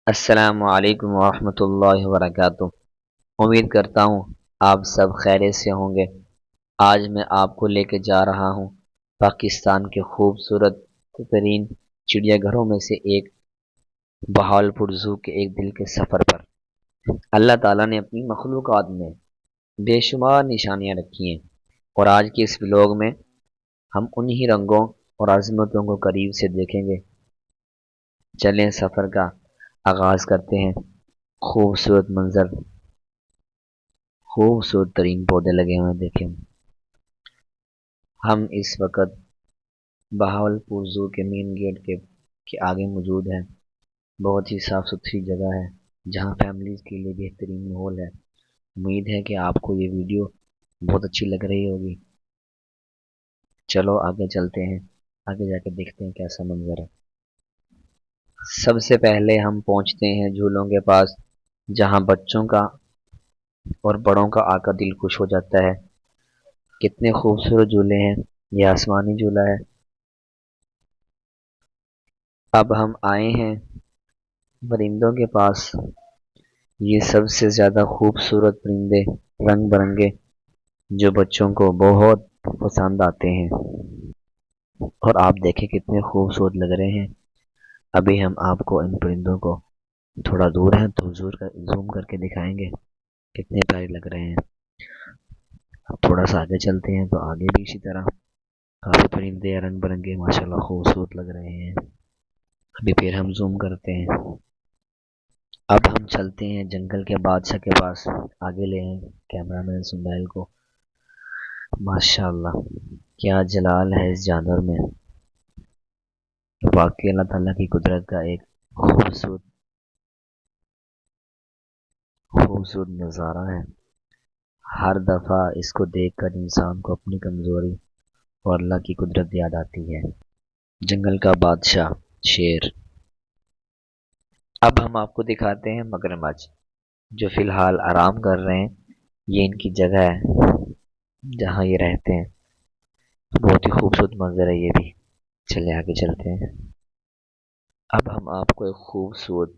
अस्सलामु अलैकुम वरहमतुल्लाहि वबरकातुह। उम्मीद करता हूँ आप सब खैरियत से होंगे। आज मैं आपको लेके जा रहा हूँ पाकिस्तान के खूबसूरत तरीन चिड़ियाघरों में से एक बहावलपुर ज़ू के एक दिल के सफ़र पर। अल्लाह ताला ने अपनी मखलूक़ात में बेशुमार निशानियाँ रखी हैं और आज के इस व्लॉग में हम उन्हीं रंगों और अज़मतों को करीब से देखेंगे। चलें सफ़र का आगाज़ करते हैं। खूबसूरत मंज़र, खूबसूरत तरीन पौधे लगे हुए हैं देखें। हम इस वक्त बहावलपुर ज़ू के मेन गेट के आगे मौजूद हैं। बहुत ही साफ़ सुथरी जगह है जहाँ फैमिलीज़ के लिए बेहतरीन माहौल है। उम्मीद है कि आपको ये वीडियो बहुत अच्छी लग रही होगी। चलो आगे चलते हैं, आगे जाके देखते हैं कैसा मंजर है। सबसे पहले हम पहुँचते हैं झूलों के पास, जहाँ बच्चों का और बड़ों का आकर दिल खुश हो जाता है। कितने खूबसूरत झूले हैं। ये आसमानी झूला है। अब हम आए हैं परिंदों के पास। ये सबसे ज़्यादा खूबसूरत परिंदे, रंग बिरंगे, जो बच्चों को बहुत पसंद आते हैं। और आप देखें कितने खूबसूरत लग रहे हैं। अभी हम आपको इन परिंदों को थोड़ा दूर है तो जूम करके दिखाएंगे कितने प्यारे लग रहे हैं। अब थोड़ा सा आगे चलते हैं तो आगे भी इसी तरह काफ़ी परिंदे रंग बिरंगे माशाल्लाह खूबसूरत लग रहे हैं। अभी फिर हम जूम करते हैं। अब हम चलते हैं जंगल के बादशाह के पास। आगे ले आए कैमरामैन सुंदर को। माशाल्लाह क्या जलाल है इस जानवर में। वाकई अल्लाह ताला की कुदरत का एक खूबसूरत खूबसूरत नज़ारा है। हर दफ़ा इसको देखकर इंसान को अपनी कमज़ोरी और अल्लाह की कुदरत याद आती है। जंगल का बादशाह शेर। अब हम आपको दिखाते हैं मगरमच्छ, जो फिलहाल आराम कर रहे हैं। ये इनकी जगह है जहाँ ये रहते हैं। बहुत ही खूबसूरत मंजर है ये भी। चलिए आगे चलते हैं। अब हम आपको एक खूबसूरत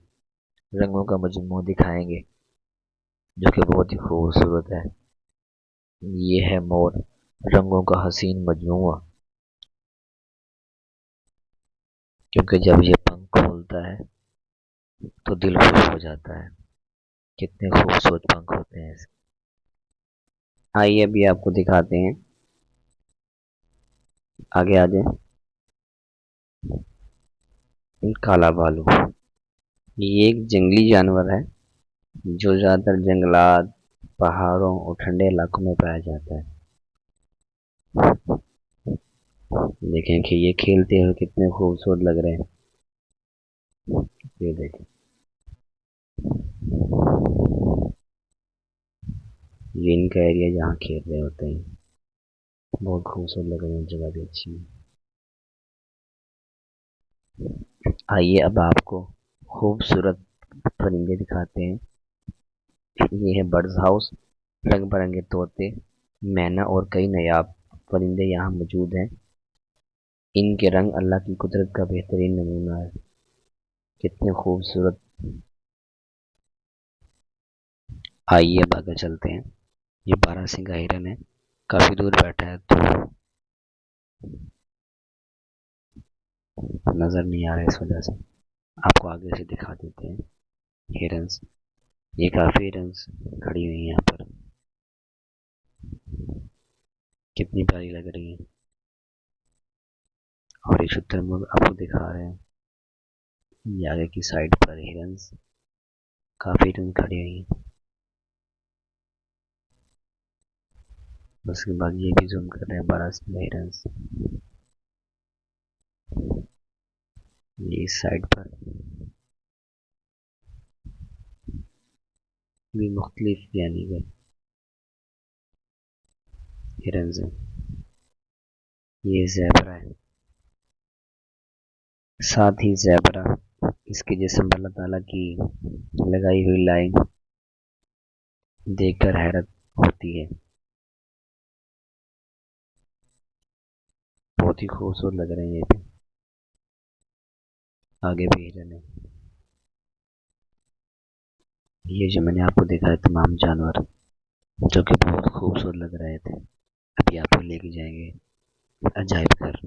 रंगों का मजमू दिखाएंगे जो कि बहुत ही खूबसूरत है। ये है मोर, रंगों का हसीन मजमुआ। क्योंकि जब ये पंख खोलता है तो दिल खुश हो जाता है। कितने खूबसूरत पंख होते हैं इसके। आइए अभी आपको दिखाते हैं। आगे आ जाए। काला भालू, ये एक जंगली जानवर है जो ज़्यादातर जंगलात, पहाड़ों और ठंडे इलाकों में पाया जाता है। देखें कि ये खेलते हुए कितने खूबसूरत लग रहे हैं। ये देखें, ये इनका एरिया जहाँ खेल रहे होते हैं। बहुत खूबसूरत लग रहे हैं, जगह भी अच्छी है। आइए अब आपको खूबसूरत परिंदे दिखाते हैं। ये है बर्ड्स हाउस। रंग बिरंगे तोते, मैना और कई नायाब परिंदे यहाँ मौजूद हैं। इनके रंग अल्लाह की कुदरत का बेहतरीन नमूना है। कितने खूबसूरत। आइए अब आगे चलते हैं। ये बारहसिंगा हिरन है, काफी दूर बैठा है तो नजर नहीं आ रहा है, इस वजह से आपको आगे से दिखा देते हैं। हिरन्स, ये काफी हिरन्स खड़ी हुई हैं यहाँ पर। कितनी प्यारी लग रही है। और ये शुतुरमुर्ग आपको दिखा रहे हैं। ये आगे की साइड पर हिरन्स, काफी हिरन खड़ी हुई हैं। उसके बाद ये भी जूम कर रहे हैं बारहसिंगा हिरन्स। ये इस साइड पर भी मुख्तलिफ यानी कि हिरन्स हैं। ये ज़ेबरा है। साथ ही ज़ेबरा, इसके जिस्म पर अल्लाह ताला की लगाई हुई लाइन देखकर हैरत होती है। बहुत ही खूबसूरत लग रहे हैं ये भी। आगे भी हिरन है। ये जो मैंने आपको दिखाया तमाम जानवर जो कि बहुत खूबसूरत लग रहे थे, अभी आपको लेके जाएंगे अजायब घर।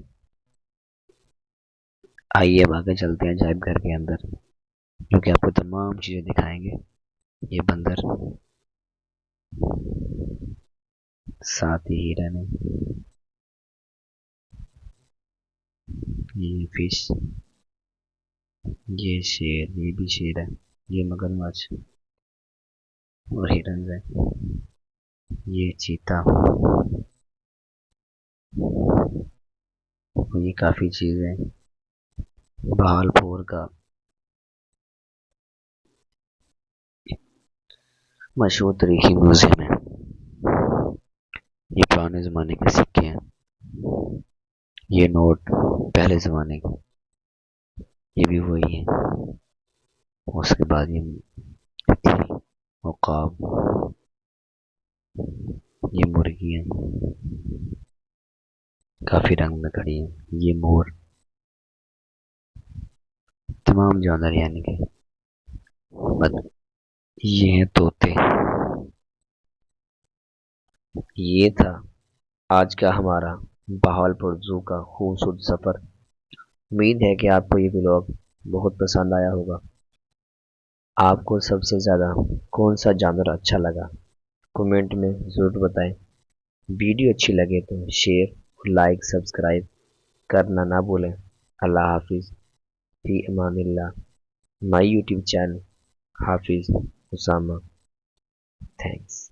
आइए अब आगे चलते हैं अजायब घर के अंदर, जो कि आपको तमाम चीजें दिखाएंगे। ये बंदर, साथ ही हिरन है, ये फिश, ये शेर, ये भी शेर है, ये मगरमच्छ और हिरन है, ये चीता, और ये काफी चीजें। बहालपुर का मशहूर तरीकी म्यूजियम है। ये पुराने जमाने के सिक्के हैं, ये नोट पहले जमाने के, ये भी वही है। उसके बाद ये तितली, उकाब, ये मुर्गी है, काफी रंग में खड़ी है, ये मोर, तमाम जानवर यानी कि ये हैं तोते। ये था आज का हमारा बहावलपुर जू का खूबसूरत सफर। उम्मीद है कि आपको ये व्लॉग बहुत पसंद आया होगा। आपको सबसे ज्यादा कौन सा जानवर अच्छा लगा, कमेंट में जरूर बताएं। वीडियो अच्छी लगे तो शेयर और लाइक सब्सक्राइब करना ना भूलें। अल्लाह हाफिज, फी अमानिल्लाह। My YouTube channel Hafiz Usama. Thanks.